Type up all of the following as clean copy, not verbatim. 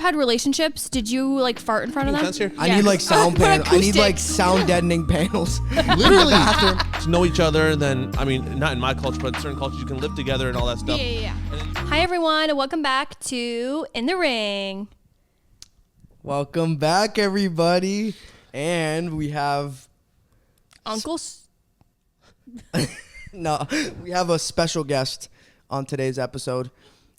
had relationships, did you like fart in front of them? I need like sound panels. I need like sound deadening panels. Literally, to know each other. And then, I mean, not in my culture, but in certain cultures, you can live together and all that stuff. Yeah. Hi everyone, and welcome back to In the Ring. Welcome back, everybody. And we have No, we have a special guest on today's episode,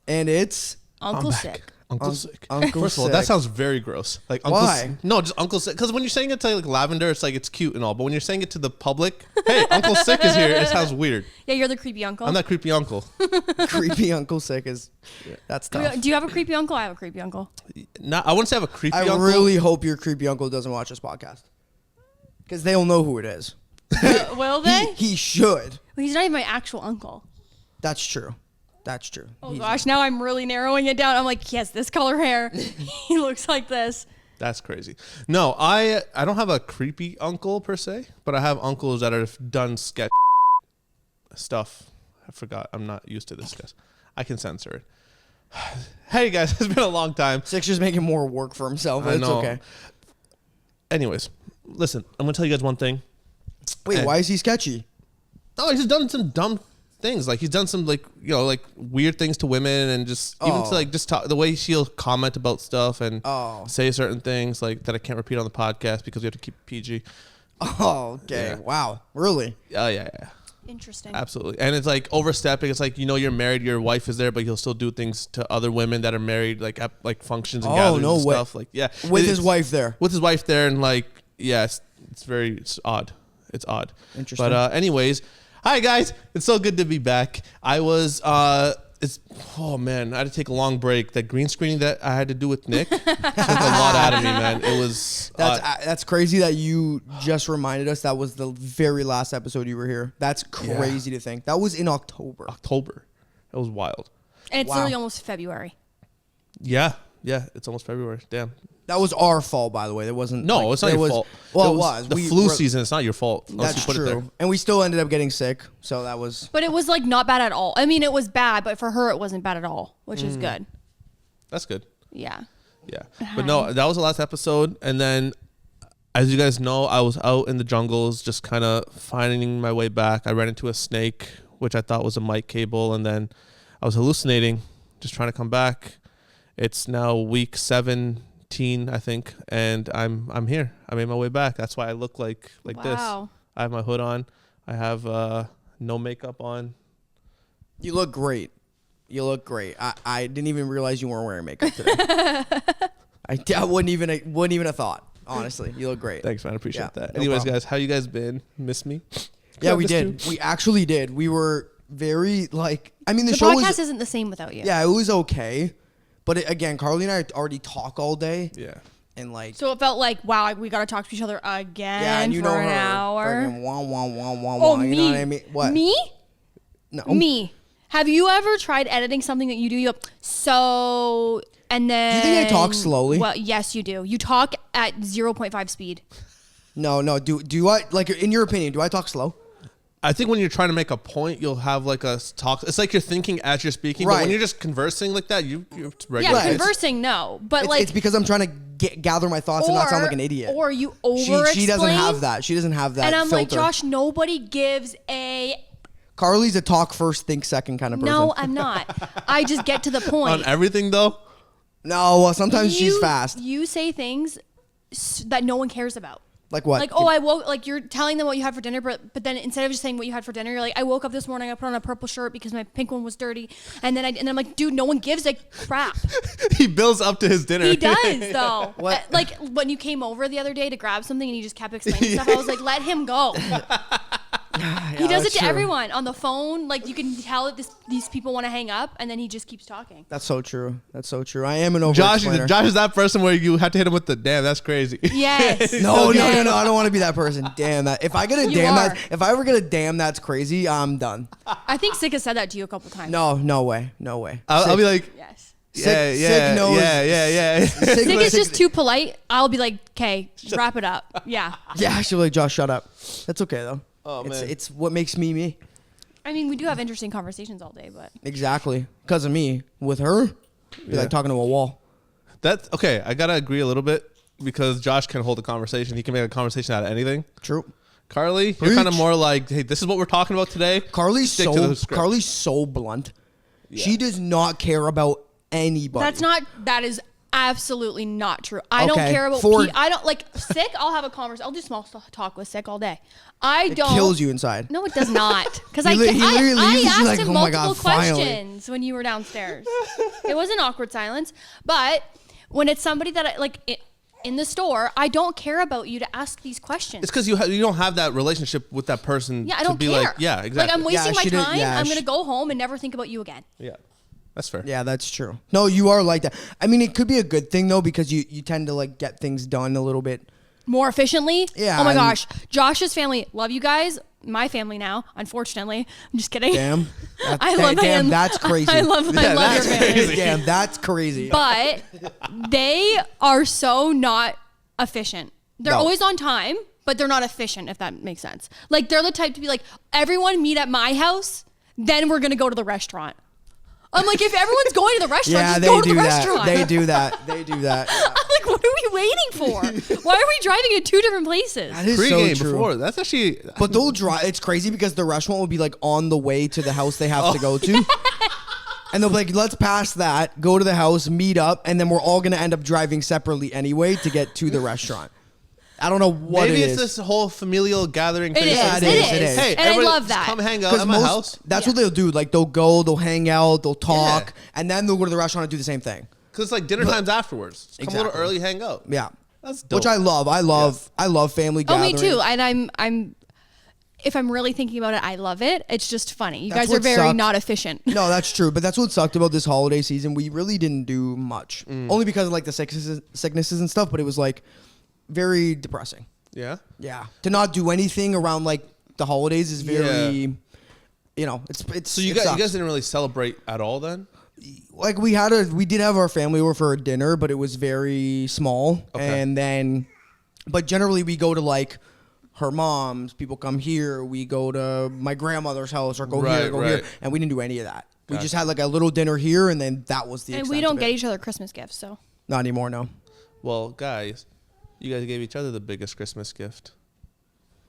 and it's Uncle Sik. Uncle Sik. Uncle First of all, Sik. that sounds very gross. Like Uncle Why? No, just Uncle Sik. Because when you're saying it to like lavender, it's like it's cute and all. But when you're saying it to the public, hey, Uncle Sik is here, it sounds weird. Yeah, you're the creepy uncle. I'm that creepy uncle. Creepy Uncle Sik is that's tough. Do you have a creepy uncle? I have a creepy uncle. I wouldn't say I have a creepy uncle. I really hope your creepy uncle doesn't watch this podcast, because they'll know who it is. Will they? He should. Well, he's not even my actual uncle. That's true. That's true. Oh gosh, now I'm really narrowing it down. I'm like, he has this color hair. He looks like this. That's crazy. No, I don't have a creepy uncle per se, but I have uncles that have done sketch stuff. I forgot. I'm not used to this, guys. I can censor it. Hey guys, it's been a long time. Sik's just making more work for himself. It's okay. Anyways, listen, I'm gonna tell you guys one thing. Wait, why is he sketchy? Oh, he's done some dumb things. Like he's done some like weird things to women, and just even to like just talk the way she'll comment about stuff and say certain things like that I can't repeat on the podcast because we have to keep PG. Oh, okay. Yeah. Wow. Really? Oh yeah. Interesting. Absolutely. And it's like overstepping. It's like, you're married, your wife is there, but he'll still do things to other women that are married, like at like functions and gatherings and stuff. Like with his wife there. With his wife there, and like it's odd. It's odd. Interesting. But anyways, hi guys. It's so good to be back. I was I had to take a long break. That green screening that I had to do with Nick took a lot out of me, man. It was that's crazy that you just reminded us that was the very last episode you were here. That's crazy to think. That was in October. That was wild. And it's literally almost February. Yeah, it's almost February. Damn. That was our fault, by the way. It wasn't. No, it's not your fault. Well, it was. The flu season. It's not your fault. That's true. And we still ended up getting sick, so that was. But it was like not bad at all. I mean, it was bad, but for her, it wasn't bad at all, which is good. That's good. Yeah. Yeah. But no, that was the last episode. And then, as you guys know, I was out in the jungles just kind of finding my way back. I ran into a snake, which I thought was a mic cable. And then I was hallucinating, just trying to come back. It's now week 17, I think, and I'm here. I made my way back. That's why I look like this. I have my hood on. I have no makeup on. You look great. I didn't even realize you weren't wearing makeup today. I wouldn't even have thought. Honestly, you look great. Thanks, man. I appreciate that. Anyways, problem. Guys, how you guys been? Miss me? Yeah, we did. We actually did. We were very the show podcast isn't the same without you. Yeah, it was okay. But again, Karlee and I already talk all day. Yeah. And so it felt like, wow, we got to talk to each other again for an hour. Oh, me? You know what I mean? What? Me? No. Me. Have you ever tried editing something that you do? You go, and then. Do you think I talk slowly? Well, yes, you do. You talk at 0.5 speed. No. Do I, in your opinion, do I talk slow? I think when you're trying to make a point, you'll have like a talk. It's like you're thinking as you're speaking. Right. But when you're just conversing like that, you're regular. Yeah, conversing, no. But it's because I'm trying to gather my thoughts and not sound like an idiot. Or you over-explain. She doesn't have that. She doesn't have that And I'm filter. like, Josh, nobody gives a... Karlee's a talk first, think second kind of person. No, I'm not. I just get to the point. On everything, though? No, well, sometimes she's fast. You say things that no one cares about. Like what? Like, I woke, like you're telling them what you had for dinner, but then instead of just saying what you had for dinner, you're like, I woke up this morning, I put on a purple shirt because my pink one was dirty. And then I'm like, dude, no one gives a crap. He builds up to his dinner. He does, though. What? Like when you came over the other day to grab something and he just kept explaining stuff, I was like, let him go. He does it to everyone on the phone. Like you can tell that these people want to hang up, and then he just keeps talking. That's so true. I am an over-explainer. Josh is that person where you have to hit him with the damn. That's crazy. Yes. No. I don't want to be that person. Damn that. If I ever get a damn that's crazy, I'm done. I think Sik has said that to you a couple times. No way. I'll be like, yes. Sik knows. Yeah. Sik is just too polite. I'll be like, okay, wrap it up. Yeah. Yeah, she'll be like, Josh, shut up. That's okay though. Oh, man. It's what makes me me. I mean, we do have interesting conversations all day, but exactly because of me. With her, be like talking to a wall. That's okay. I gotta agree a little bit because Josh can hold a conversation. He can make a conversation out of anything. True. Karlee, you're kind of more like, hey, this is what we're talking about today. Karlee's so blunt. Yeah. She does not care about anybody. That is absolutely not true. I don't care about I don't like Sik. I'll have a conversation. I'll do small talk with Sik all day. It kills you inside. No, it does not. Because I asked him multiple questions when you were downstairs. It was an awkward silence. But when it's somebody that I like in the store, I don't care about you to ask these questions. It's because you don't have that relationship with that person. Yeah, I don't be care. Like, yeah, exactly. Like I'm wasting my time. I'm gonna go home and never think about you again. Yeah. That's fair. Yeah, that's true. No, you are like that. I mean, it could be a good thing though, because you tend to like get things done a little bit more efficiently. Yeah. Oh my gosh, Josh's family, love you guys. My family now, unfortunately. I'm just kidding. Damn. I love him. That's crazy. I love your family. Crazy. Damn, that's crazy. But they are so not efficient. They're always on time, but they're not efficient, if that makes sense. Like they're the type to be like, everyone meet at my house, then we're gonna go to the restaurant. I'm like, if everyone's going to the restaurant, just go to the restaurant. They do that. They do that. I'm like, what are we waiting for? Why are we driving in two different places? That is Pre-game so true. Before. That's actually... But they'll drive. It's crazy because the restaurant will be like on the way to the house they have to go to. And they'll be like, let's pass that, go to the house, meet up, and then we're all going to end up driving separately anyway to get to the restaurant. I don't know what Maybe it it's is. this whole familial gathering thing. It is. Hey, and I love that. Come hang out at my house. That's what they'll do. Like they'll go, they'll hang out, they'll talk, and then they'll go to the restaurant and do the same thing. Because it's like dinner times afterwards. Come a little early, hang out. Yeah. That's dope. Which I love. I love family gatherings. Oh, me too. And I'm if I'm really thinking about it, I love it. It's just funny. You That's guys are what very sucked. not efficient. No, that's true. But that's what sucked about this holiday season. We really didn't do much. Only because of like the sicknesses and stuff, but it was like very depressing. Yeah? Yeah. To not do anything around like the holidays is very, you know, it's. So you guys didn't really celebrate at all then? Like we did have our family over for a dinner, but it was very small. Okay. And then, but generally we go to like her mom's, people come here, we go to my grandmother's house or go here, and we didn't do any of that. We just had like a little dinner here, and then that was the extent And we don't of get it. each other Christmas gifts, so. Not anymore, no. Well, guys, you guys gave each other the biggest Christmas gift.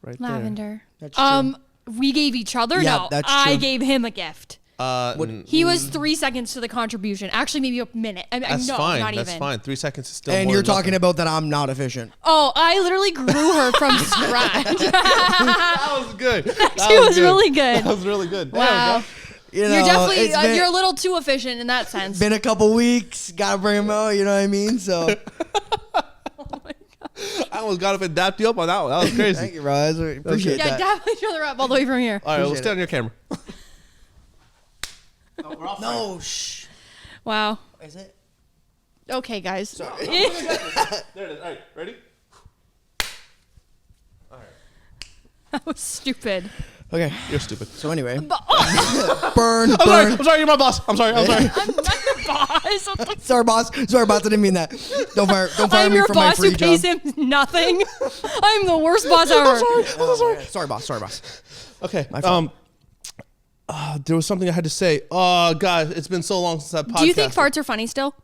Right Lavender. That's true. We gave each other? Yeah, No, that's I true. gave him a gift. there. He was 3 seconds to the contribution. Actually, maybe a minute. That's no, fine. not That's even. fine. 3 seconds is still And more you're than talking nothing. about that I'm not efficient. Oh, I literally grew her from scratch. That was good. She was really good. That was really good. Wow. You know, You're definitely, it's been, you're a little too efficient in that sense. been a couple weeks, gotta bring him out, you know what I mean? So, I almost got up and dapped you up on that one. That was crazy. thank you, Roz. Appreciate Yeah, that. dab each other up all the way from here. All right, we'll Appreciate stay on your camera. No, shh. Wow. Is it? Okay, guys. There it is. All right, ready? That was stupid. Okay. You're stupid. So anyway, Oh, burn. I'm sorry. You're my boss. I'm sorry. I'm not your boss. Sorry, boss. Sorry, boss. I didn't mean that. Don't fire I'm me your for my boss free who pays job. him nothing. I'm the worst boss ever. Sorry, boss. Okay. My fault. There was something I had to say. Oh God, it's been so long since I podcasted. Do you think farts are funny still?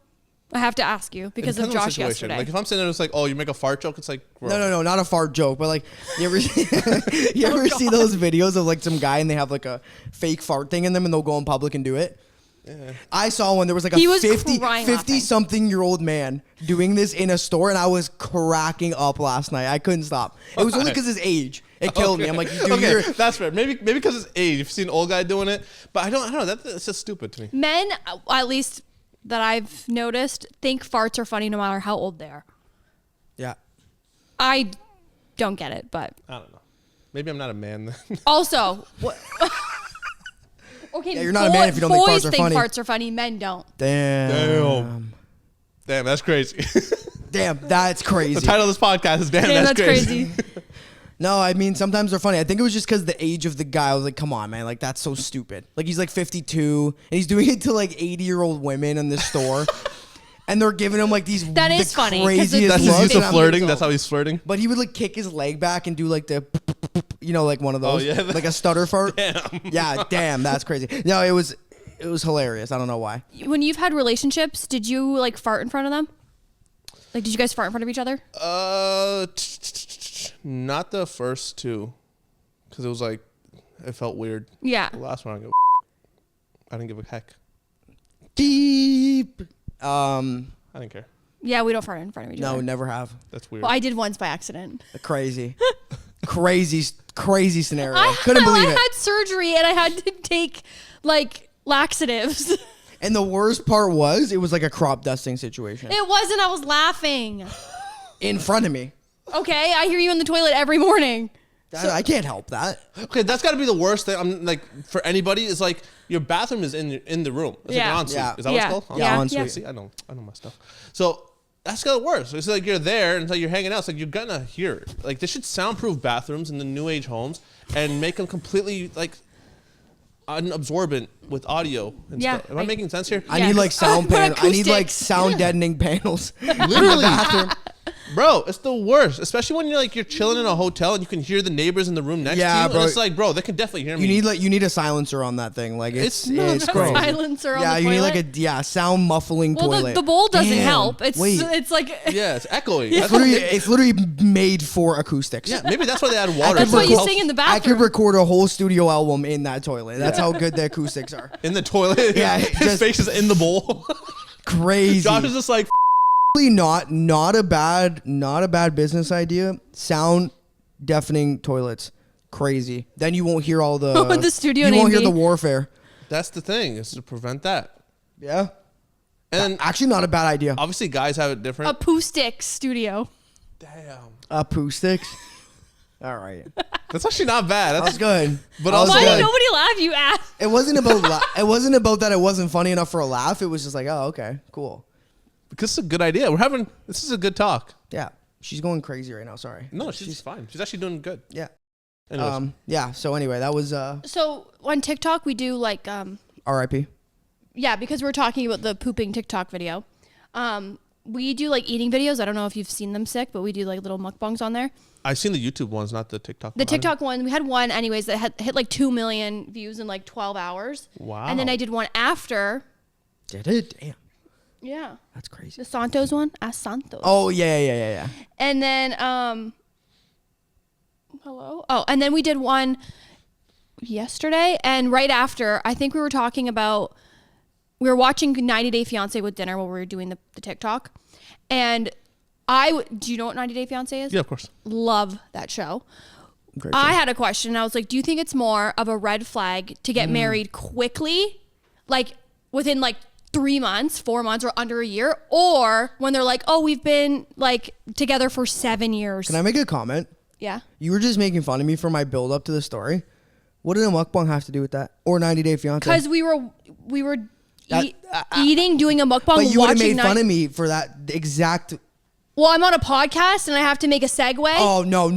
I have to ask you because of Depends on the Josh situation. yesterday. Like if I'm sitting there, it's like, oh, you make a fart joke. It's like, No, not a fart joke, but like, you ever see those videos of like some guy and they have like a fake fart thing in them and they'll go in public and do it? Yeah. I saw one. There was like He a was 50 laughing. something year old man doing this in a store, and I was cracking up last night. I couldn't stop. It was only because his age. It killed me. I'm like, dude, okay, that's fair. Maybe because it's age. You've seen an old guy doing it, but I don't know. That's just stupid to me. Men, at least that I've noticed, think farts are funny no matter how old they are. Yeah. I don't get it, but I don't know. Maybe I'm not a man then. also, okay, Yeah, you're not a man if you don't think boys farts are think funny. farts are funny. Men don't. Damn, that's crazy. Damn, that's crazy. The title of this podcast is Damn, that's crazy. No, I mean, sometimes they're funny. I think it was just because the age of the guy. I was like, come on, man. Like, that's so stupid. Like, he's like 52, and he's doing it to like 80-year-old women in this store. And they're giving him like these That is funny, 'cause it's craziest That's looks. his use and of I'm flirting. like, That's how he's flirting. But he would like kick his leg back and do like the, you know, like one of those, yeah. like a stutter fart. Damn. Yeah, damn, that's crazy. No, it was hilarious. I don't know why. When you've had relationships, did you like fart in front of them? Like, did you guys fart in front of each other? Not the first two, because it was like, it felt weird. Yeah. The last one, I didn't give a heck. Deep. I didn't care. Yeah, we don't fart in front of each other. No, never have. That's weird. Well, I did once by accident. Crazy. crazy scenario. Couldn't believe I it. had surgery and I had to take like laxatives. And the worst part was, it was like a crop dusting situation. It wasn't. I was laughing. In front of me. Okay, I hear you in the toilet every morning. I can't help that. Okay, that's got to be the worst thing. I'm like, for anybody, is like your bathroom is in the room. It's Yeah. like an ensuite. Yeah. Is that what it's called? Yeah, Ensuite. ensuite. See, I know my stuff. So that's got worse. It's like you're there until you're hanging out. It's like you're gonna hear it. Like they should soundproof bathrooms in the new age homes and make them completely like unabsorbent with audio and Yeah, stuff. Am I making sense here? I need like sound Put panels. I need like acoustics. sound deadening panels. Literally. Bro, it's the worst. Especially when you're chilling in a hotel and you can hear the neighbors in the room next Yeah, to you. bro. And it's like, bro, they can definitely hear me. You need a silencer on that thing. Like it's It's crazy. Silencer on Yeah, the you need toilet. like a sound muffling well, toilet. the bowl doesn't Damn. help. It's like Yeah, it's echoing. It's literally made for acoustics. Yeah, maybe that's why they add water. that's to why you help sing in the I could bathroom. record a whole studio album in that toilet. That's how good the acoustics are. in the toilet. Yeah, his just- face is in the bowl. Crazy. Josh is just like, not a bad business idea. Sound deafening toilets. Crazy. Then you won't hear all the What would the studio You name won't hear be? the warfare. that's the thing, is to prevent that. Yeah. And Actually, not a bad idea. obviously, guys have it different. acoustic studio. Damn, Acoustics. All right. that's actually not bad. That was That's good. But That was also, Why good. did nobody laugh? You ass. It wasn't about it wasn't about that it wasn't funny enough for a laugh. It was just like, oh, okay, cool. because it's a good idea. This is a good talk. Yeah. She's going crazy right now. Sorry. No, she's fine. She's actually doing good. Yeah. Anyways, Yeah. So anyway, that was So on TikTok we do like R.I.P. yeah, because we're talking about the pooping TikTok video. We do like eating videos. I don't know if you've seen them, Sick, but we do like little mukbangs on there. I've seen the YouTube ones, not the TikTok. The TikTok one, we had one anyways that had hit like 2 million views in like 12 hours. Wow. And then I did one after. Did it? Damn. Yeah. That's crazy. The Santos one. Santos. Oh yeah. And then hello. Oh, and then we did one yesterday, and right after, I think we were talking about we were watching 90 Day Fiance with dinner while we were doing the TikTok, and do you know what 90 Day Fiance is? Yeah, of course. Love that show. Great I show. had a question. I was like, do you think it's more of a red flag to get married quickly, like within like 3 months, 4 months, or under a year, or when they're like, oh, we've been like together for 7 years? Can I make a comment? Yeah. You were just making fun of me for my build up to the story. What did a mukbang have to do with that? Or 90 Day Fiance? Because we were eating, doing a mukbang, But you would have watching made fun of me for that exact. Well, I'm on a podcast and I have to make a segue. Oh no!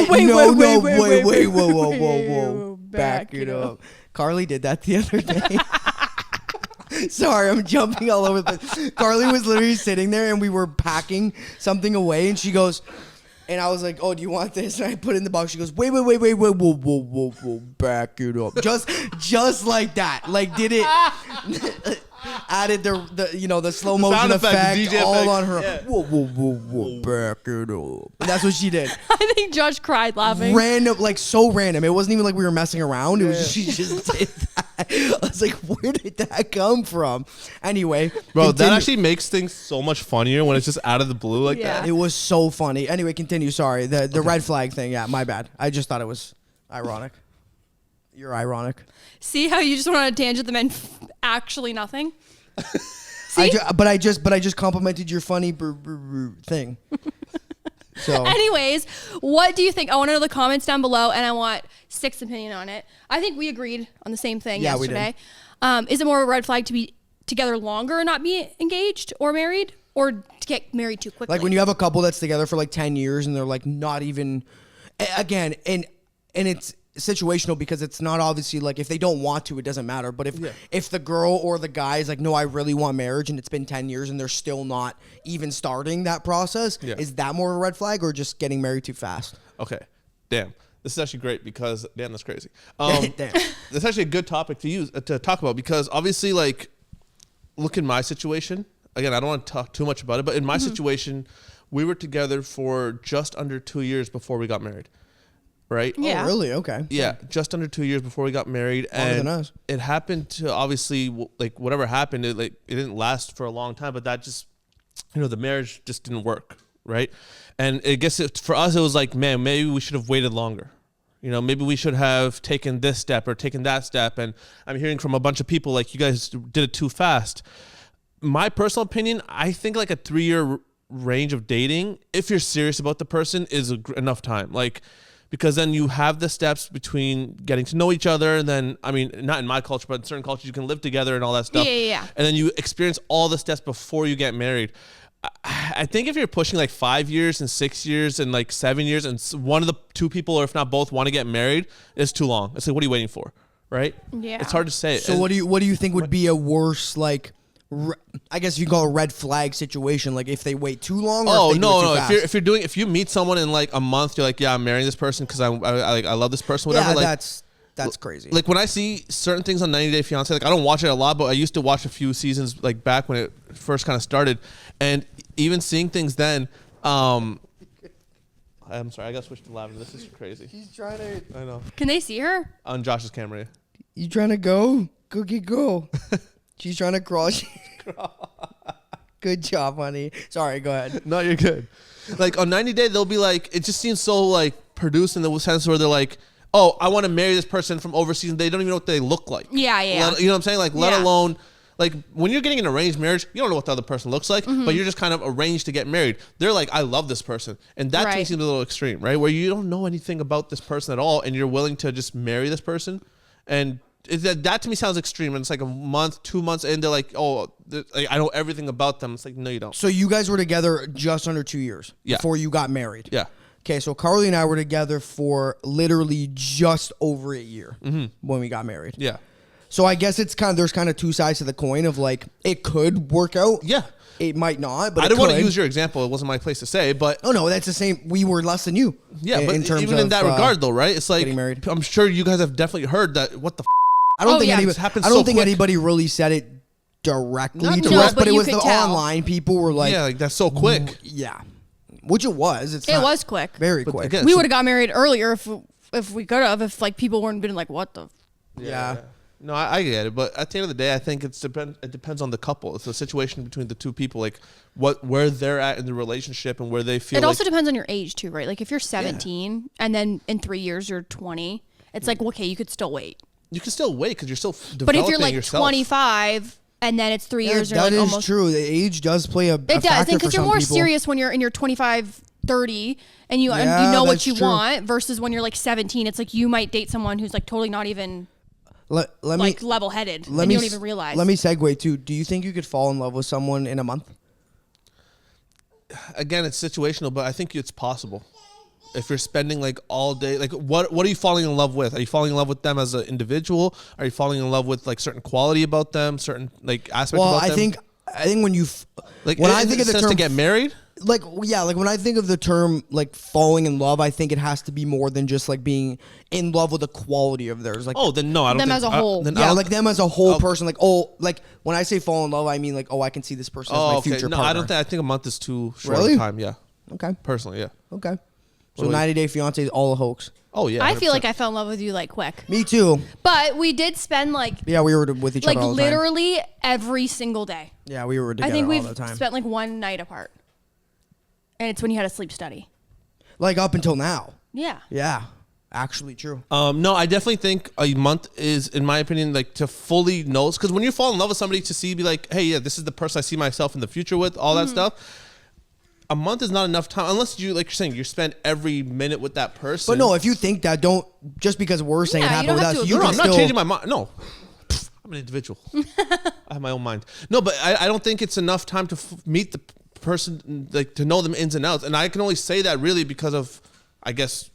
Wait, Whoa! Back it up. Karlee did that the other day. Sorry, I'm jumping all over the place. Karlee was literally sitting there and we were packing something away, and she goes, and I was like, "Oh, do you want this?" And I put it in the box. She goes, "Wait, whoa, back it up." Just like that. Like, did it? Added the slow motion sound effect, effect, the DJ all effect. on her. Yeah. Whoa, back it up. And that's what she did. I think Josh cried laughing. Random, like so random. It wasn't even like we were messing around. It was just, she just did that. I was like, where did that come from? Anyway, Bro, that continue. actually makes things so much funnier when it's just out of the blue like Yeah. that. It was so funny. Anyway, continue. Sorry, the red flag thing. Yeah, my bad. I just thought it was ironic. You're ironic. See how you just went on a tangent that meant actually nothing? But I just complimented your funny thing. So Anyways, what do you think? I want to know the comments down below, and I want Sik's opinion on it. I think we agreed on the same thing Yeah, we did. yesterday. Is it more of a red flag to be together longer and not be engaged or married, or to get married too quickly? like when you have a couple that's together for like 10 years and they're like not even, again, and it's situational because it's not obviously like if they don't want to, it doesn't matter. But if the girl or the guy is like, no, I really want marriage, and it's been 10 years and they're still not even starting that process, is that more of a red flag or just getting married too fast? Okay. Damn. This is actually great because damn, that's crazy. Damn. That's actually a good topic to talk about because obviously, like, look in my situation. again, I don't want to talk too much about it, but in my situation, we were together for just under 2 years before we got married. Right? Yeah. Oh, really? Okay. Yeah, just under 2 years before we got married. Longer And than us. it happened to, obviously, like, whatever happened, it didn't last for a long time, but that just, the marriage just didn't work, right? And I guess for us, it was like, man, maybe we should have waited longer. Maybe we should have taken this step or taken that step. And I'm hearing from a bunch of people, like, you guys did it too fast. My personal opinion, I think like a 3-year range of dating, if you're serious about the person, is enough time. Like, because then you have the steps between getting to know each other, and then, I mean, not in my culture, but in certain cultures, you can live together and all that stuff. Yeah. And then you experience all the steps before you get married. I think if you're pushing like 5 years and 6 years and like 7 years, and one of the two people, or if not both, want to get married, it's too long. It's like, what are you waiting for, right? Yeah. It's hard to say. So what do you think would be a worse, like, I guess you can call it a red flag situation, like if they wait too long? Or Oh, if they do it too no. fast? If you meet someone in like a month, you're like, yeah, I'm marrying this person because I love this person, whatever. Yeah, like, that's crazy. Like when I see certain things on 90 Day Fiance, like I don't watch it a lot, but I used to watch a few seasons like back when it first kind of started, and even seeing things then. I'm sorry, I got to switch to lavender. This is crazy. He's trying to. I know. Can they see her? On Josh's camera. You trying to go? Go. She's trying to crawl. Good job, honey. Sorry, go ahead. No, you're good. Like on 90 Day, they'll be like, it just seems so like produced in the sense where they're like, oh, I want to marry this person from overseas, and they don't even know what they look like. Yeah. You know what I'm saying? Like, let Yeah. alone, like, when you're getting an arranged marriage, you don't know what the other person looks like, but you're just kind of arranged to get married. They're like, I love this person. And that to me Right. seems a little extreme, right? Where you don't know anything about this person at all, and you're willing to just marry this person. And that to me sounds extreme. And it's like a month, 2 months in, they're like, oh, I know everything about them. It's like, no, you don't. So you guys were together just under 2 years before you got married. Yeah. Okay, so Karlee and I were together for literally just over a year when we got married. Yeah. So I guess there's kind of two sides to the coin of like it could work out. Yeah. It might not, but I it didn't want to could. use your example. It wasn't my place to say, but Oh no, that's the same. We were less than you. yeah, but in terms even of, in that regard, though, right? It's like getting married. I'm sure you guys have definitely heard that. What the? I don't think yeah. anybody. It's happened I don't so think quick. anybody really said it directly Not to directly. us, No, but it you was could the tell. online people were like, Yeah, like that's so quick. yeah, which it was. It's It not was quick. very But quick. again, We so- would have got married earlier if we could have. If like people weren't been like, what the. Yeah. No, I get it, but at the end of the day, I think it depends on the couple. It's a situation between the two people, like where they're at in the relationship and where they feel. It like, also depends on your age too, right? Like if you're 17 and then in 3 years you're 20, it's like okay, you could still wait. you can still wait because you're still developing But if you're like yourself. 25 and then it's 3 years, you're that like is almost. true. The age does play a It does, factor because for you're some more people. serious when you're in your 25, 30, and you Yeah, know what that's you true. want versus when you're like 17. It's like you might date someone who's like totally not even Let like me level-headed, let and me you don't even realize. Let me segue too. Do you think you could fall in love with someone in a month? Again, it's situational, but I think it's possible. If you're spending like all day, like what are you falling in love with? Are you falling in love with them as an individual? Are you falling in love with like certain quality about them, certain like aspects Well, about I them? think when you like when in I think the of the sense term to get married. like when I think of the term like falling in love, I think it has to be more than just like being in love with the quality of theirs. Like Oh, then no, I don't Them think as a whole. then I yeah, don't- like them as a whole person. Like like when I say fall in love, I mean like I can see this person as my future No, partner. I don't think. I think a month is too short Really? of time. Yeah, Okay, personally, yeah. okay. So What about 90 Day Fiance is all a hoax. Oh yeah. I feel 100%. like I fell in love with you like quick, Me too. but we did spend like Yeah, we were with each other all the time. literally every single day. Yeah, we were together I think all we've the time. spent like one night apart, and it's when you had a sleep study. Like up until now. Yeah. Yeah, actually true. No, I definitely think a month is, in my opinion, like to fully know. Because when you fall in love with somebody, to see, be like, hey, yeah, this is the person I see myself in the future with, all that stuff. A month is not enough time, unless you, like you're saying, you spend every minute with that person. But no, if you think that, don't just because we're saying Yeah, it you happened don't with have us, to you no, can I'm still not changing my mind. No, I'm an individual. I have my own mind. No, but I don't think it's enough time to meet the person, like to know them ins and outs. And I can only say that really because of, I guess,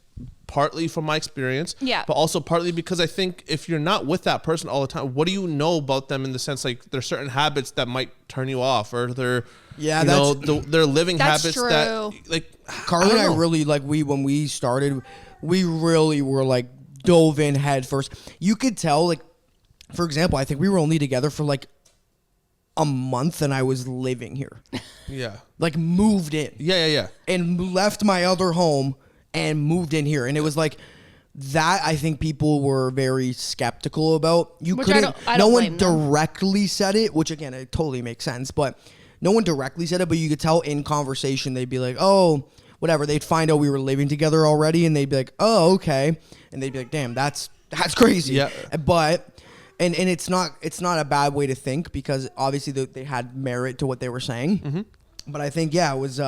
partly from my experience. Yeah. But also partly because I think if you're not with that person all the time, what do you know about them in the sense like there's certain habits that might turn you off, or they're Yeah, their living That's habits true. that like Karlee and I really like when we started, we really were like dove in head first. You could tell, like, for example, I think we were only together for like a month and I was living here. Yeah. Like moved in. Yeah. And left my other home and moved in here. And it was like that. I think people were very skeptical about. You Which couldn't. I No don't one blame them. directly said it, which again, it totally makes sense. But no one directly said it. But you could tell in conversation, they'd be like, "Oh, whatever." They'd find out we were living together already, and they'd be like, "Oh, okay." And they'd be like, "Damn, that's crazy." Yeah. But. And it's not a bad way to think, because obviously they had merit to what they were saying. Mm-hmm. But I think, it was,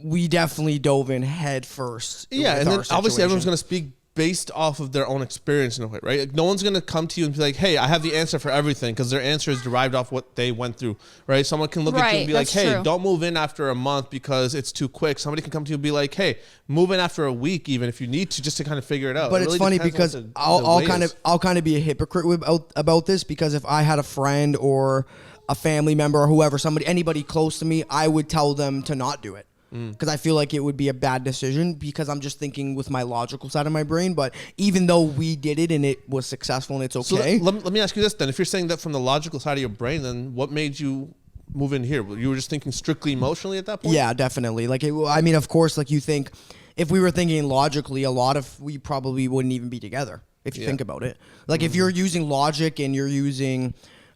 we definitely dove in head first. Yeah, with and then our obviously everyone's situation. going to speak based off of their own experience in a way, right? Like, no one's going to come to you and be like, hey, I have the answer for everything, because their answer is derived off what they went through, right? Someone can look at you and be like, that's hey, true. don't move in after a month because it's too quick. Somebody can come to you and be like, hey, move in after a week even if you need to, just to kind of figure it out. But It it's really funny depends because on what the I'll way is. kind of be a hypocrite about this, because if I had a friend or a family member or whoever, anybody close to me, I would tell them to not do it. Because I feel like it would be a bad decision, because I'm just thinking with my logical side of my brain. But even though we did it and it was successful and it's So okay. let me ask you this then. If you're saying that from the logical side of your brain, then what made you move in here? You were just thinking strictly emotionally at that point? Yeah, definitely. Like, I mean, of course, like you think, if we were thinking logically, we probably wouldn't even be together if you think about it. Like, if you're using logic and you're using,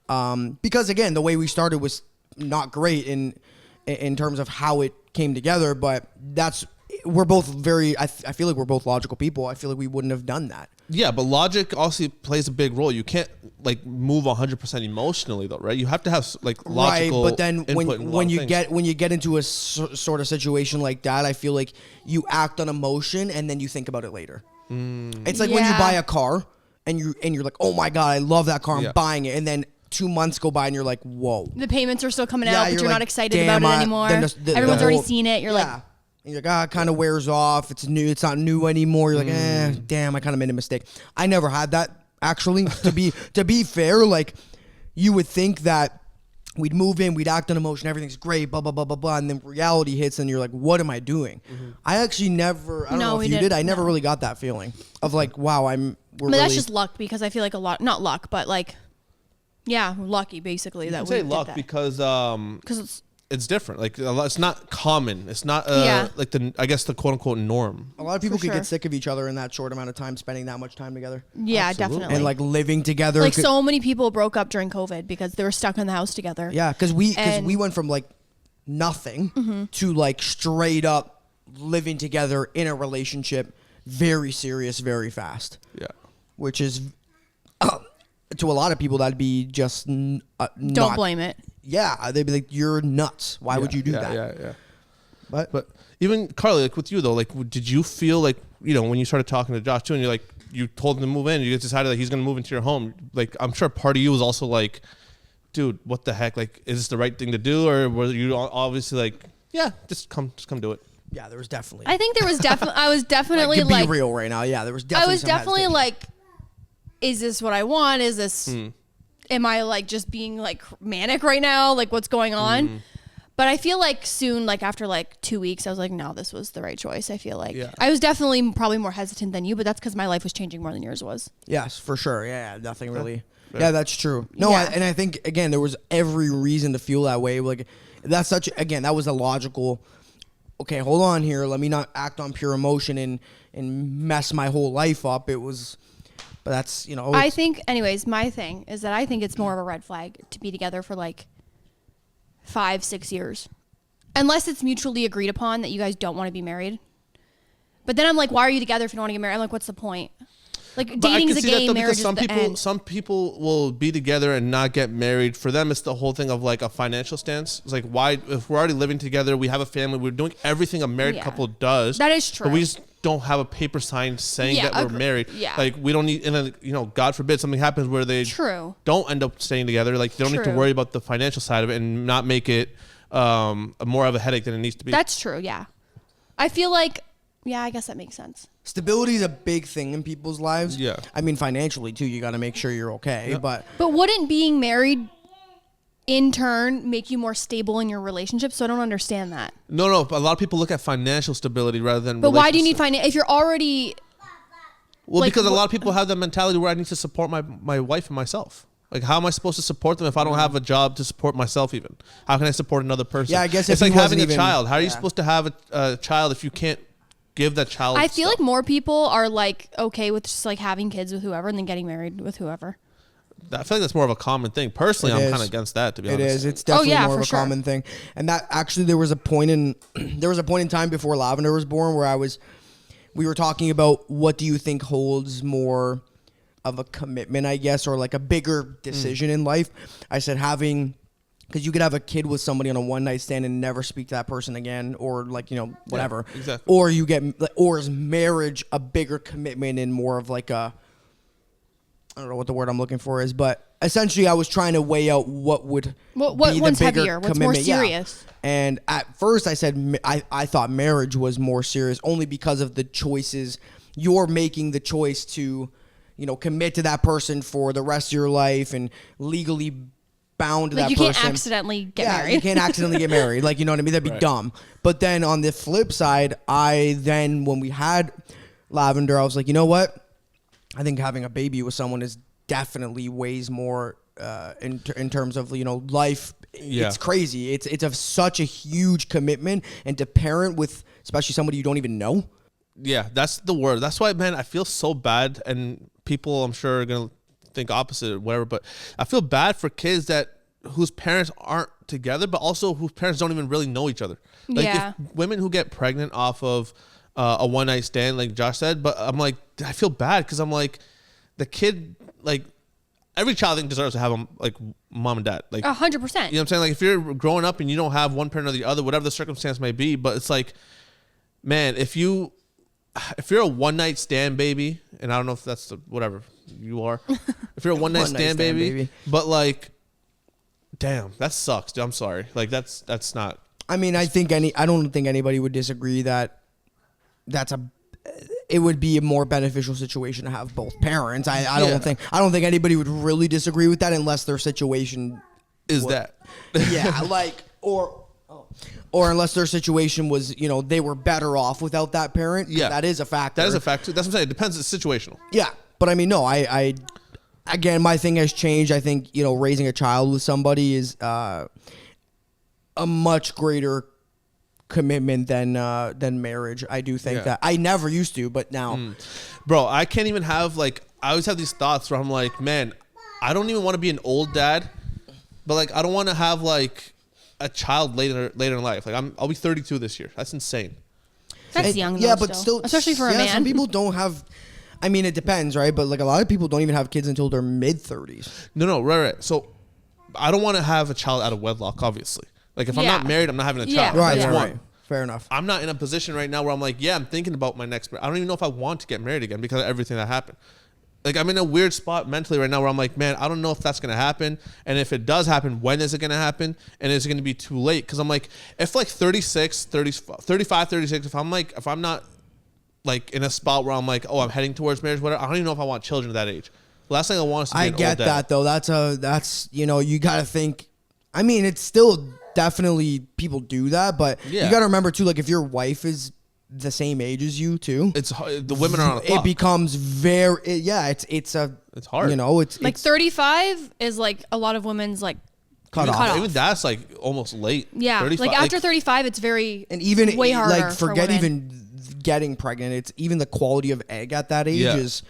because again, the way we started was not great in terms of how it came together, but we're both I feel like we're both logical people. I feel like we wouldn't have done that. Yeah, but logic also plays a big role. You can't like move 100% emotionally though, right? You have to have like logical Right, but then input in a lot when of you things. get into a sort of situation like that, I feel like you act on emotion and then you think about it later. It's like when you Yeah. buy a car and you're like, oh my god, I love that car, I'm Yeah. buying it, and then 2 months go by and you're like, whoa. The payments are still coming Yeah, out, but you're like, not excited damn, about it anymore. then Everyone's already whole- seen it. You're yeah. And you're like, it kind of wears off. It's new. It's not new anymore. You're like, damn, I kind of made a mistake. I never had that, actually. to be fair, like, you would think that we'd move in, we'd act on emotion, everything's great, blah, blah, blah, blah, blah, and then reality hits and you're like, what am I doing? I actually never, I don't know if you did, I never really got that feeling of like, wow, But that's just luck, because I feel like not luck, but like, yeah, lucky basically. I say luck because it's different. Like it's not common. It's not like the quote unquote norm. a lot of people could sure. get sick of each other in that short amount of time, spending that much time together. Yeah, Absolutely. definitely. And like living together. like so many people broke up during COVID because they were stuck in the house together. Yeah, because we And- went from like nothing to like straight up living together in a relationship, very serious, very fast. Yeah. Which is to a lot of people that'd be just Don't blame it. Yeah, they'd be like, "You're nuts. Why would you do that?" Yeah. But Even Karlee, like with you though, like did you feel like, you know, when you started talking to Josh too, and you're like, you told him to move in, you guys decided that he's gonna move into your home, like I'm sure part of you was also like, dude, what the heck? Like, is this the right thing to do, or were you obviously like, yeah, just come do it? yeah, there was definitely. I think there was definitely. I was definitely to be like. real right now, yeah, there was I definitely. was some definitely hesitation. like, is this what I want? Is this? Am I like just being like manic right now? Like what's going on? But I feel like soon, like after like 2 weeks, I was like, no, this was the right choice. I feel like I was definitely probably more hesitant than you, but that's because my life was changing more than yours was. Yes, for sure. Yeah, nothing really. Yeah, that's true. No, Yeah. and I think again there was every reason to feel that way. Like that's that was a logical. Okay, hold on here. Let me not act on pure emotion and mess my whole life up. It was, but that's I think, anyways, my thing is that I think it's more of a red flag to be together for like 5-6 years, unless it's mutually agreed upon that you guys don't want to be married. But then I'm like, why are you together if you don't want to get married? I'm like, what's the point? Like But I dating's can a see that game, though, marriage because is the end. some people will be together and not get married. For them, it's the whole thing of like a financial stance. It's like, why, if we're already living together, we have a family, we're doing everything a married couple does. That is true. But we just don't have a paper sign saying that we're married. Yeah. Like we don't need, and then, God forbid something happens where they don't end up staying together. Like they don't need to worry about the financial side of it and not make it more of a headache than it needs to be. That's true. Yeah. I feel like, yeah, I guess that makes sense. stability is a big thing in people's lives. Yeah. I mean, financially too, you got to make sure you're okay. Yeah. But wouldn't being married in turn make you more stable in your relationship? So I don't understand that. No. A lot of people look at financial stability rather than. But why do you need financial? If you're already. Well, like, because a lot of people have that mentality where I need to support my wife and myself. Like, how am I supposed to support them if I don't have a job to support myself even? How can I support another person? Yeah, I guess it's if like he having a wasn't child. How are you yeah. supposed to have a child if you can't give that child I feel stuff? like more people are like okay with just like having kids with whoever and then getting married with whoever. I feel like that's more of a common thing. Personally, I'm kind of against that, to be honest. It is. It's definitely more of a sure. common thing. And that actually, there was a point in time before Lavender was born where we were talking about what do you think holds more of a commitment, I guess, or like a bigger decision in life. I said because you could have a kid with somebody on a one night stand and never speak to that person again, or like, whatever. Yeah, exactly. Or is marriage a bigger commitment and more of like a, I don't know what the word I'm looking for is, but essentially I was trying to weigh out what would be the one's bigger heavier, what's commitment. more serious. Yeah. And at first I said I thought marriage was more serious only because of the choices. You're making the choice to, commit to that person for the rest of your life and legally bound to Like that you person. can't accidentally get Yeah, married. you can't accidentally get married. Like, you know what I mean? That'd be Right. dumb. But then on the flip side, when we had Lavender, I was like, you know what? I think having a baby with someone is definitely weighs more in terms of life. Yeah. It's crazy. It's such a huge commitment, and to parent with especially somebody you don't even know. Yeah, that's the word. That's why, man, I feel so bad, and people I'm sure are gonna think opposite or whatever. But I feel bad for kids whose parents aren't together, but also whose parents don't even really know each other. Like Yeah. if women who get pregnant off of a one night stand, like Josh said, but I'm like, I feel bad because I'm like, the kid, like every child I think deserves to have a like mom and dad, like 100%. You know what I'm saying? Like if you're growing up and you don't have one parent or the other, whatever the circumstance may be, but it's like, man, if you're a one night stand baby, and I don't know if that's whatever you are, if you're a one night stand baby, but like, damn, that sucks, dude. I'm sorry. Like that's not. I mean, I don't think anybody would disagree that it would be a more beneficial situation to have both parents. I don't think anybody would really disagree with that unless their situation is that. Yeah, like or unless their situation was, they were better off without that parent. Yeah, that is a factor. That is a factor. That's what I'm saying. It depends. It's situational. Yeah, but I mean, no, I again, my thing has changed. I think raising a child with somebody is a much greater commitment than marriage. I do think that. I never used to, but now, bro, I can't even have I always have these thoughts where I'm like, man, I don't even want to be an old dad, but like I don't want to have like a child later in life. Like I'll be 32 this year. That's insane. That's young though, yeah, but still, especially for a man. Some people don't have. I mean, it depends, right? But like a lot of people don't even have kids until their mid-30s. No, right. So I don't want to have a child out of wedlock, obviously. Like if I'm not married, I'm not having a child. Right, That's one. Right. Fair enough. I'm not in a position right now where I'm like, yeah, I'm thinking about my next. I don't even know if I want to get married again because of everything that happened. Like I'm in a weird spot mentally right now where I'm like, man, I don't know if that's going to happen. And if it does happen, when is it going to happen? And is it going to be too late? Because I'm like, if like 36, 35, 36, if I'm not like in a spot where I'm like, oh, I'm heading towards marriage, whatever, I don't even know if I want children at that age. The last thing I want is to be an old dad. I get that though. That's you got to think. I mean, it's still definitely people do that, but you got to remember too, like if your wife is the same age as you too, it's the women are on a clock. It becomes very it's hard. It's like 35 is like a lot of women's like cut off. Even that's like almost late. Yeah, 35, like after 35, it's very and even way harder. Like forget even getting pregnant. It's even the quality of egg at that age is.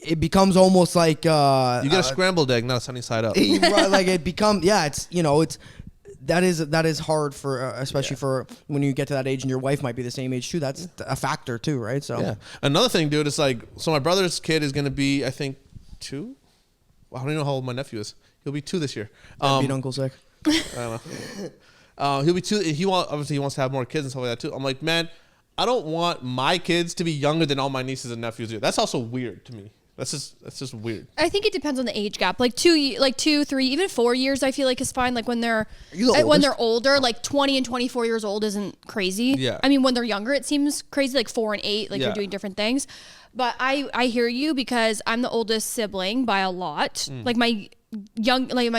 It becomes almost like you get a scrambled egg, not a sunny side up. Like it becomes it's that is hard for especially for when you get to that age and your wife might be the same age too. That's a factor too, right? So yeah. Another thing, dude, is like my brother's kid is gonna be I think 2. I don't even know how old my nephew is. He'll be 2 this year. Beat Uncle Sik. I don't know. He'll be 2. Obviously he wants to have more kids and stuff like that too. I'm like, man, I don't want my kids to be younger than all my nieces and nephews. That's also weird to me. That's just weird. I think it depends on the age gap. Like 2, 3, even 4 years. I feel like is fine. Like when they're older, like 20 and 24 years old isn't crazy. Yeah. I mean, when they're younger, it seems crazy. Like 4 and 8, like you're doing different things. But I hear you because I'm the oldest sibling by a lot. Like my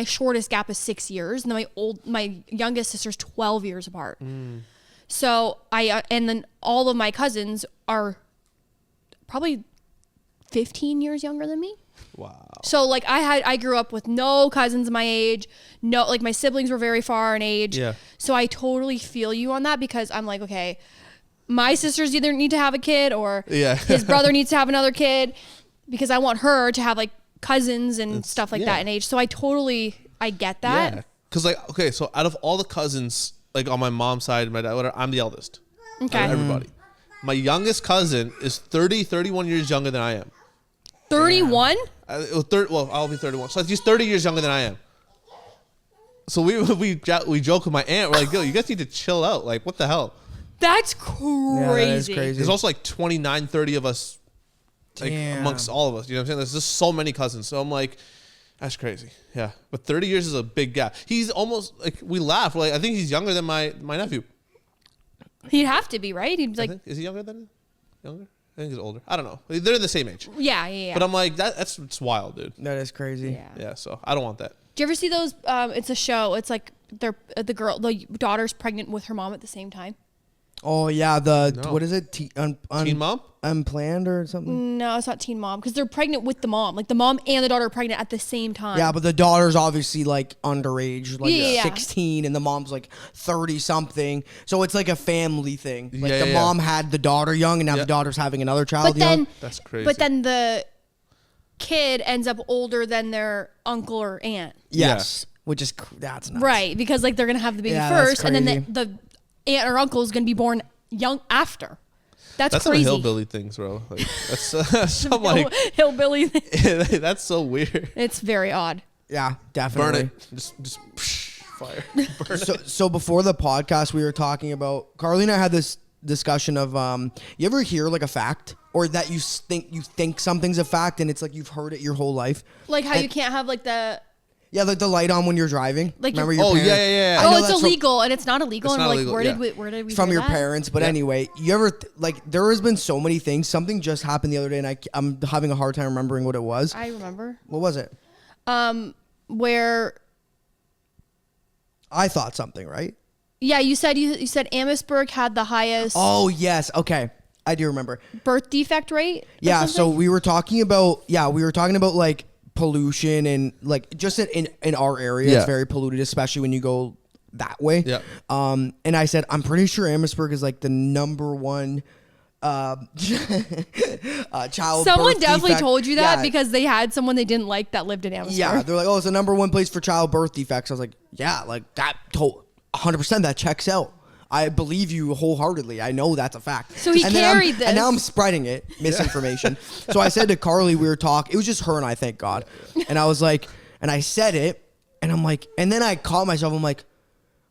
shortest gap is 6 years, and then my youngest sister's 12 years apart. So and then all of my cousins are probably 15 years younger than me. Wow. So like I grew up with no cousins my age. No, like my siblings were very far in age. Yeah. So I totally feel you on that because I'm like, okay, my sisters either need to have a kid or his brother needs to have another kid because I want her to have like cousins and stuff like that in age. So I get that. Yeah. Because like, okay, so out of all the cousins, like on my mom's side, my dad, whatever, I'm the eldest. Okay. Out of everybody. My youngest cousin is 31 years younger than I am. 31? Well, I'll be 31. So he's 30 years younger than I am. So we joke with my aunt. We're like, yo, you guys need to chill out. Like, what the hell? That's crazy. Yeah, that is crazy. There's also like 29, 30 of us, like amongst all of us. You know what I'm saying? There's just so many cousins. So I'm like, that's crazy. Yeah. But 30 years is a big gap. He's almost like, we laugh. We're like, I think he's younger than my nephew. He'd have to be, right? He'd like, is he younger than him? Younger? I think he's older. I don't know. They're the same age. Yeah. But I'm like, it's wild, dude. That is crazy. Yeah. So I don't want that. Do you ever see those? It's a show. It's like the daughter's pregnant with her mom at the same time. Oh yeah, what is it? Teen Mom? Unplanned or something? No, it's not Teen Mom because they're pregnant with the mom. Like the mom and the daughter are pregnant at the same time. Yeah, but the daughter's obviously like underage, like Yeah. 16, and the mom's like 30 something. So it's like a family thing. Like Yeah, the mom had the daughter young, and now the daughter's having another child But then young. That's crazy. But then the kid ends up older than their uncle or aunt. Yes, which is that's nuts. Right, because like they're gonna have the baby Yeah, that's first, and then crazy. the aunt or uncle is gonna be born young after. That's some crazy. hillbilly things, bro. Like, that's some like hillbilly. that's so weird. It's very odd. Yeah, definitely. Burn it. Just fire. Burn it. So before the podcast, we were talking about Karlee and I had this discussion of you ever hear like a fact or that you think something's a fact and it's like you've heard it your whole life, Like how you can't have like the like the light on when you're driving. Like remember your- your Oh, parents? yeah. I know it's that's illegal and it's not illegal It's and not we're like illegal, where did we from hear your that? parents. But Yeah. anyway, you ever like there has been so many things. Something just happened the other day, and I'm having a hard time remembering what it was. I remember. What was it? Where I thought something, right? yeah, you said Amherstburg had the highest Oh yes, okay, I do remember. birth defect rate. or Yeah, so something? we were talking about like pollution and like just in our area, Yeah. it's very polluted, especially when you go that way. Yeah. And I said I'm pretty sure Amherstburg is like the number one child. Someone birth definitely defect. told you that Yeah. because they had someone they didn't like that lived in Amherstburg. Yeah, they're like, oh, it's the number one place for child birth defects. I was like, yeah, like that 100% that checks out. I believe you wholeheartly. I know that's a fact. So he And then carried this. And now I'm spreading it, misinformation. So I said to Karlee, we were talking. It was just her and I, thank God. And I was like, and I said it, and I'm like, and then I caught myself. I'm like,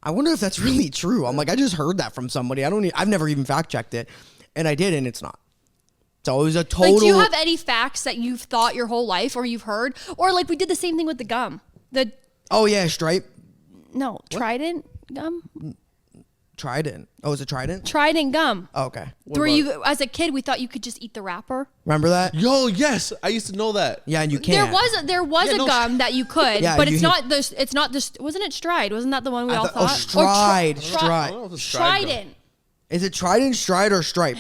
I wonder if that's really true. I'm like, I just heard that from somebody. I've never even fact checked it, and I did, and it's not. So it was a total. Like, do you have any facts that you've thought your whole life or you've heard? Or like we did the same thing with the gum. Oh yeah, Stripe. No, Trident gum? Trident. Oh, is it Trident? Trident gum. Oh, okay. Where you, as a kid, we thought you could just eat the wrapper. Remember that? Yo, yes, I used to know that. Yeah, and you can't. There was Yeah, a no, gum that you could, Yeah, but you it's hit- not this. It's not this. Wasn't it Stride? Wasn't that the one we all Oh, thought? Stride. Or I don't know if it's Stride, though. Trident. Is it Trident, Stride, or Stripe?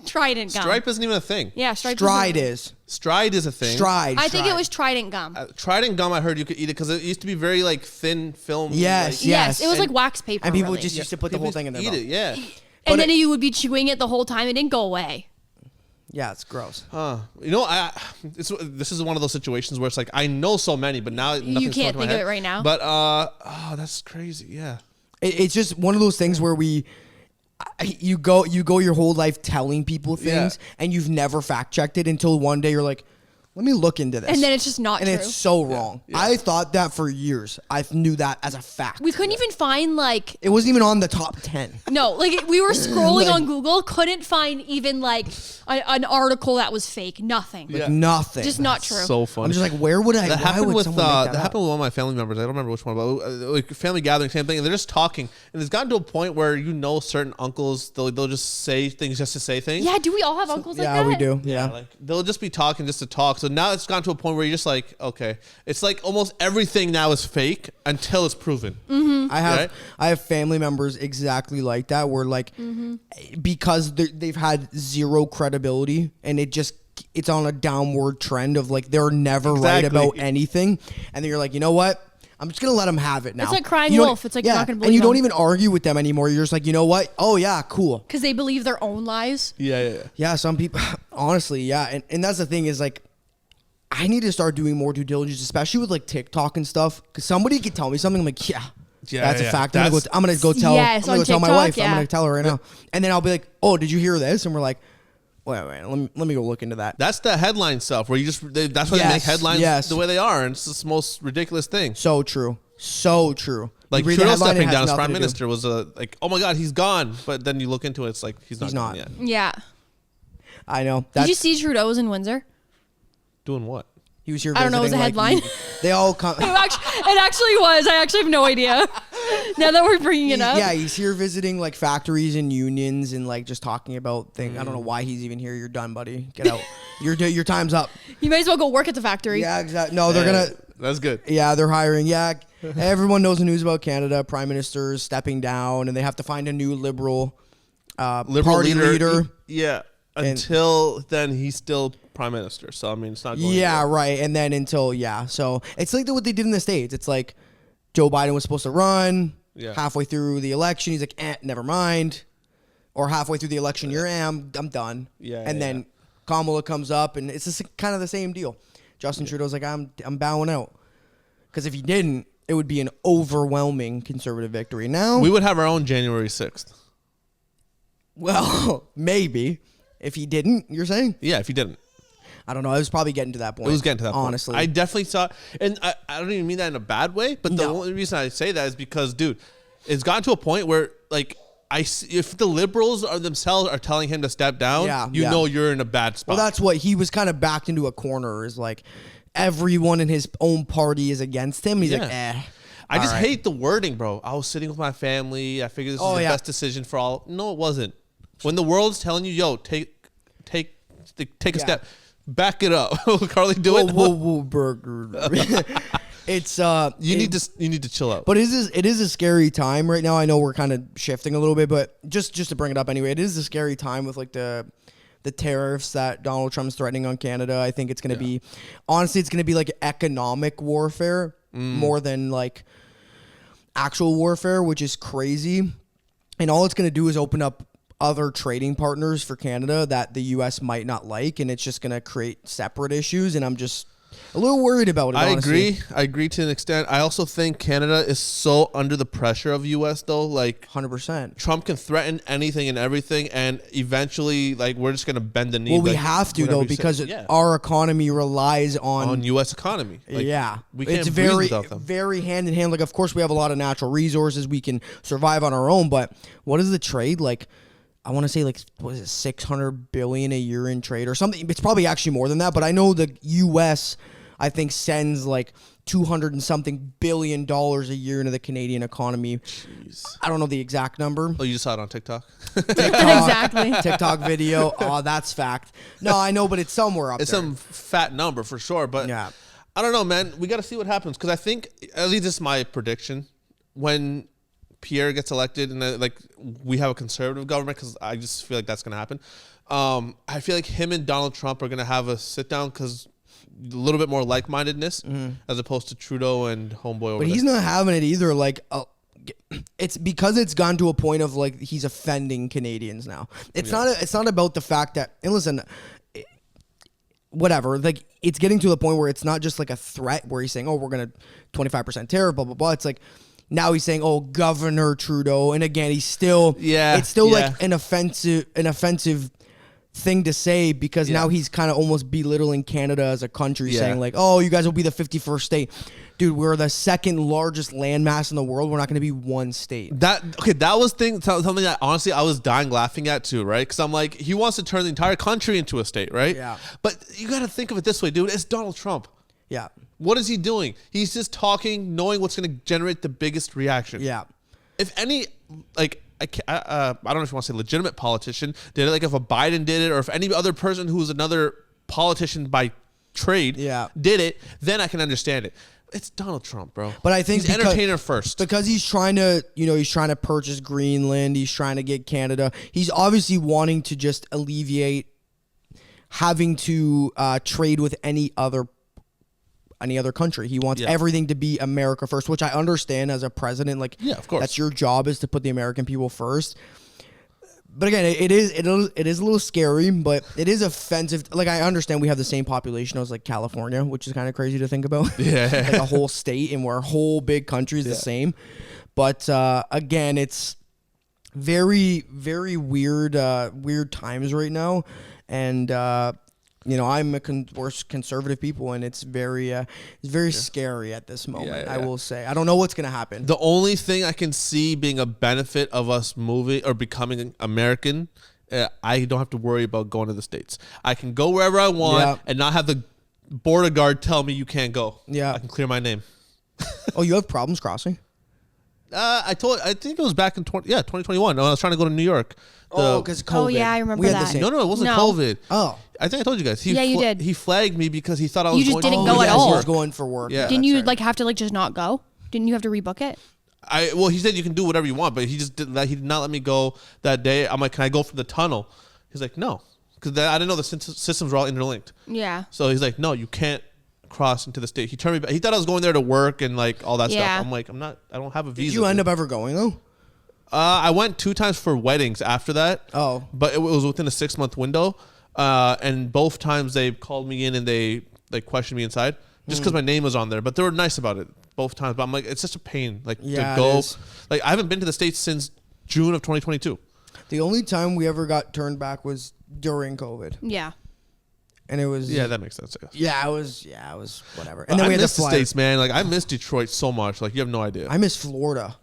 Trident gum. Stripe isn't even a thing. Yeah, Stripe. Stride is. Stride is a thing. Stride. I think it Stride. was Trident gum. Trident gum, I heard you could eat it because it used to be very like thin film. Yes, like, yes, it was and- like wax paper. And people really. just used to put the people whole thing in their eat mouth. it. Yeah. But and then you would be chewing it the whole time. It didn't go away. Yeah, it's gross. You know, this is one of those situations where it's like I know so many, but now nothing's can't coming to my think of head. it right now? But that's crazy. Yeah. It's just one of those things where you go your whole life telling people things, and you've never fact checked it until one day you're like, let me look into this. And then it's just not and true. it's so wrong. Yeah. I thought that for years. I knew that as a fact. We couldn't even find like It wasn't even on the top 10. no, like we were scrolling Like- on Google, couldn't find even like an article that was fake. Nothing. Yeah. Nothing. Just not true. So funny. I'm just like, where would I? That why happened would with someone make that that happened up? with one of my family members. I don't remember which one, but like family gathering, same thing. And they're just talking, and it's gotten to a point where certain uncles they'll just say things just to say things. Yeah, do we all have uncles like that? Yeah, we do. Yeah. Like they'll just be talking just to talk. So now it's gotten to a point where you're just like, okay, it's like almost everything now is fake until it's proven. Mm-hmm. I have family members exactly like that, where like Mm-hmm. because they've had zero credibility and it just it's on a downward trend of like they're never right Exactly. about anything, and then you're like, you know what? I'm just gonna let them have it now. It's like crying You don't- wolf. It's like you're not gonna and believe you don't them. even argue with them anymore. You're just like, you know what? Oh yeah, cool. Because they believe their own lies. Yeah. Yeah, some people, honestly, yeah, and that's the thing is like, I need to start doing more due diligence, especially with like TikTok and stuff. Because somebody could tell me something, I'm like, yeah, that's a fact. I'm gonna go tell. Yes, I'm gonna on go tell my TikTok, wife. I'm yeah. gonna tell her right now, and then I'll be like, oh, did you hear this? And we're like, wait, let me go look into that. That's the headline stuff where that's why they make headlines the way they are, and it's the most ridiculous thing. So true. So true. Like You read the Trudeau headline, it stepping has down as nothing prime to do. minister was like, oh my God, he's gone. But then you look into it, it's like he's not gone yet. Yeah. I know. Did you see Trudeau was in Windsor? Doing what? He was here. I don't know, it was a visiting, headline. They all come. It actually was. I actually have no idea. Now that we're bringing it up. Yeah, he's here visiting like factories and unions and like just talking about things. I don't know why he's even here. You're done, buddy. Get out. Your time's up. You might as well go work at the factory. Yeah, exactly. No, they're gonna. That's good. Yeah, they're hiring. Yeah, everyone knows the news about Canada. Prime ministers stepping down, and they have to find a new liberal party leader. Yeah. Until then, he's still prime minister. So I mean, it's not going. Yeah, right. And then so it's like what they did in the States. It's like Joe Biden was supposed to run. Yeah. Halfway through the election, he's like, never mind. Or halfway through the election, I'm done. Yeah. And then Kamala comes up, and it's just kind of the same deal. Justin Trudeau's like, I'm bowing out. Because if he didn't, it would be an overwhelming conservative victory. Now we would have our own January 6th. Well, maybe. If he didn't, you're saying? Yeah, if he didn't. I don't know. I was probably getting to that point. It was getting to that point. Honestly. I definitely saw, and I don't even mean that in a bad way, but the only reason I say that is because, dude, it's gotten to a point where, like, if the liberals themselves are telling him to step down, you know you're in a bad spot. Well, that's what he was kind of backed into a corner. Is like everyone in his own party is against him. He's like, I just hate the wording, bro. I was sitting with my family. I figured this was the best decision for all. No, it wasn't. When the world's telling you, yo, take a step, back it up. Karlee, do it. Whoa, burger. It's you need to chill out. But it is a scary time right now. I know we're kind of shifting a little bit, but just to bring it up anyway, it is a scary time with like the tariffs that Donald Trump's threatening on Canada. I think it's going to be, honestly, it's going to be like economic warfare more than like actual warfare, which is crazy. And all it's going to do is open up other trading partners for Canada that the U.S. might not like, and it's just going to create separate issues, and I'm just a little worried about it, honestly. I agree to an extent. I also think Canada is so under the pressure of U.S., though. Like, 100%. Trump can threaten anything and everything, and eventually, like, we're just going to bend the knee. Well, we like, have to, though, because our economy relies on U.S. economy. Like, we can't it's breathe without them. very hand in hand. Like, of course, we have a lot of natural resources. We can survive on our own, but what is the trade? Like, I want to say, like, what is it, $600 billion a year in trade or something? It's probably actually more than that, but I know the U.S., I think, sends like $200 and something billion a year into the Canadian economy. Jeez. I don't know the exact number. Oh, you just saw it on TikTok? Exactly. TikTok video. Oh, that's fact. No, I know, but it's somewhere up it's there. some fat number for sure, but yeah. I don't know, man. We got to see what happens because I think, at least this is my prediction, when Pierre gets elected and like we have a conservative government, because I just feel like that's going to happen. I feel like him and Donald Trump are going to have a sit down because a little bit more like-mindedness as opposed to Trudeau and homeboy over But he's not having it either. Like, it's because it's gone to a point of like he's offending Canadians now. It's not about the fact that, and listen, whatever. Like, it's getting to the point where it's not just like a threat where he's saying, "Oh, we're gonna 25% tariff," blah blah blah. It's like now he's saying, "Oh, Governor Trudeau," and again, he's still it's still like an offensive thing to say because now he's kind of almost belittling Canada as a country, saying like, "Oh, you guys will be the 51st state." Dude, we're the second largest landmass in the world. We're not going to be one state. That was something that honestly I was dying laughing at too, right? Because I'm like, he wants to turn the entire country into a state, right? Yeah. But you got to think of it this way, dude. It's Donald Trump. Yeah. What is he doing? He's just talking, knowing what's going to generate the biggest reaction. Yeah. If any, like, I don't know if you want to say legitimate politician did it, like if a Biden did it, or if any other person who's another politician by trade did it, then I can understand it. It's Donald Trump, bro. But I think he's entertainer first because he's trying to purchase Greenland. He's trying to get Canada. He's obviously wanting to just alleviate having to trade with any other country. He wants everything to be America first, which I understand as a president. Like, of course, that's your job, is to put the American people first. But again, it is a little scary, but it is offensive. Like, I understand we have the same population as like California, which is kind of crazy to think about. Yeah, like a whole state, and our whole big country is the same. But again, it's very, very weird times right now, and I'm we're conservative people, and it's very scary at this moment. I will say, I don't know what's gonna happen. The only thing I can see being a benefit of us moving or becoming American, I don't have to worry about going to the States. I can go wherever I want and not have the border guard tell me you can't go. Yeah, I can clear my name. Oh, you have problems crossing? I think it was back in 2021 when I was trying to go to New York. Because COVID. Oh yeah, I remember that. No, it wasn't COVID. Oh, I think I told you guys. Yeah, you did. He flagged me because he thought I was. You just going didn't to go at all. He was going for work. Yeah. Didn't you have to just not go? Didn't you have to rebook it? Well, he said you can do whatever you want, but he just didn't. He did not let me go that day. I'm like, can I go from the tunnel? He's like, no, because I didn't know the systems were all interlinked. Yeah. So he's like, no, you can't cross into the state. He turned me back. He thought I was going there to work and like all that stuff. I'm like, I'm not. I don't have a visa. Did you end up ever going though? I went 2 times for weddings after that. Oh. But it was within a 6-month window. And both times they called me in and they questioned me inside just because my name was on there. But they were nice about it both times. But I'm like, it's just a pain. Like to go. Like, I haven't been to the States since June of 2022. The only time we ever got turned back was during COVID. Yeah. And it was. Yeah, that makes sense. Yeah, it was whatever. And then we had miss to fly. the States, man. Like, I miss Detroit so much. Like, you have no idea. I miss Florida.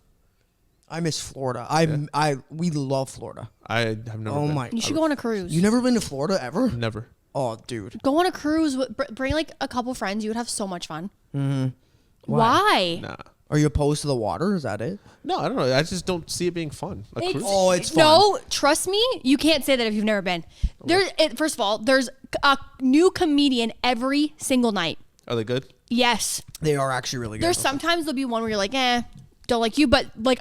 We love Florida. I have never. Oh been. my! You should go on a cruise. You never been to Florida ever? Never. Oh, dude. Go on a cruise. Bring like a couple friends. You would have so much fun. Mm-hmm. Why? Nah. Are you opposed to the water? Is that it? No, I don't know. I just don't see it being fun. It's fun. No, trust me. You can't say that if you've never been. First of all, there's a new comedian every single night. Are they good? Yes. They are actually really good. There's sometimes there'll be one where you're like, don't like you, but like,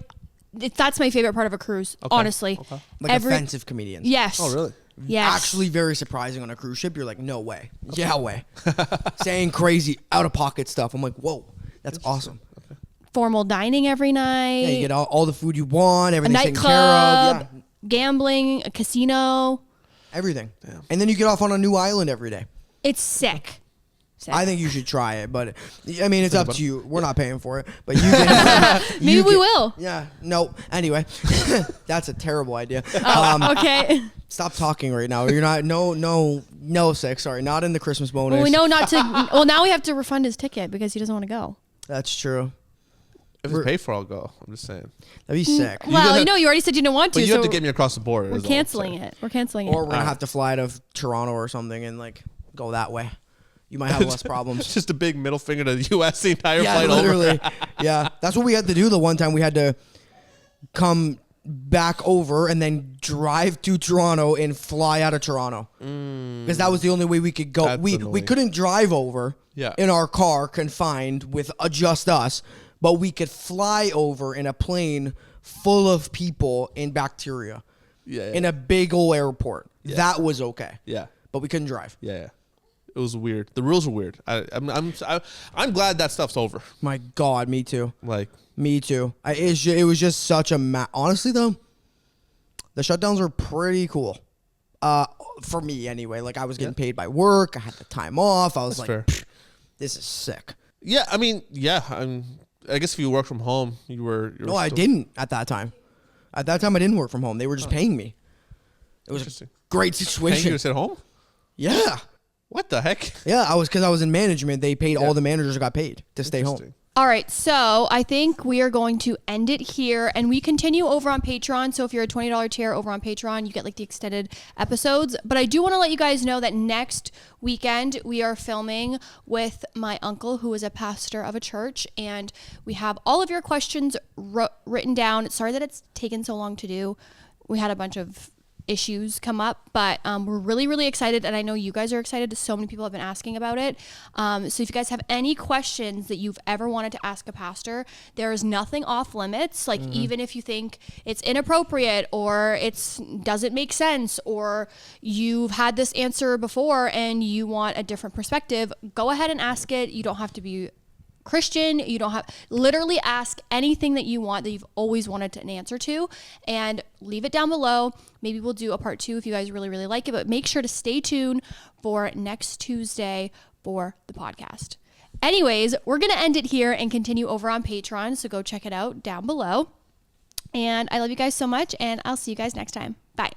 that's my favorite part of a cruise. Honestly, like offensive comedians. Yes. Oh, really? Yes. Actually, very surprising on a cruise ship. You're like, no way. Yeah, way. Saying crazy, out of pocket stuff. I'm like, whoa, that's awesome. Okay. Formal dining every night. Yeah, you get all the food you want. Everything's taken care of. Yeah. Gambling, a casino. Everything. Damn. And then you get off on a new island every day. It's sick. I think you should try it, but I mean, it's up to you. We're not paying for it, but you can. Maybe we will. Yeah. No. Anyway, that's a terrible idea. Okay. Stop talking right now. You're not. No, Sik. Sorry, not in the Christmas bonus. Well, we know not to. Well, now we have to refund his ticket because he doesn't want to go. That's true. If it's paid for, I'll go. I'm just saying. That'd be sick. Well, you already said you didn't want to. But you have to get me across the border. We're canceling it. We're canceling it. Or we're gonna have to fly to Toronto or something and like go that way. You might have less problems. It's just a big middle finger to the U.S. the entire flight literally. Over. Yeah, that's what we had to do the one time. We had to come back over and then drive to Toronto and fly out of Toronto because that was the only way we could go. We couldn't drive over in our car confined with just us, but we could fly over in a plane full of people and bacteria in a big old airport. Yeah. That was okay. Yeah, but we couldn't drive. Yeah. It was weird. The rules were weird. I'm glad that stuff's over. My God, me too. Like me too. It was just such a honestly though, the shutdowns were pretty cool. For me anyway. Like I was getting paid by work. I had the time off. I was this is sick. Yeah, I mean, yeah. I guess if you work from home, you were. No, I didn't at that time. At that time, I didn't work from home. They were just paying me. It was a great situation. Paying you to sit home? Yeah. What the heck? Yeah, because I was in management. They paid all the managers who got paid to stay home. All right, so I think we are going to end it here, and we continue over on Patreon. So if you're a $20 tier over on Patreon, you get like the extended episodes. But I do want to let you guys know that next weekend we are filming with my uncle, who is a pastor of a church, and we have all of your questions written down. Sorry that it's taken so long to do. We had a bunch of issues come up, but we're really, really excited, and I know you guys are excited. So many people have been asking about it. So if you guys have any questions that you've ever wanted to ask a pastor, there is nothing off limits. Like even if you think it's inappropriate or it's doesn't make sense, or you've had this answer before and you want a different perspective, go ahead and ask it. You don't have to be Christian. You don't have, literally ask anything that you want that you've always wanted an answer to, and leave it down below. Maybe we'll do a part 2 if you guys really, really like it, but make sure to stay tuned for next Tuesday for the podcast. Anyways, we're going to end it here and continue over on Patreon. So go check it out down below. And I love you guys so much, and I'll see you guys next time. Bye.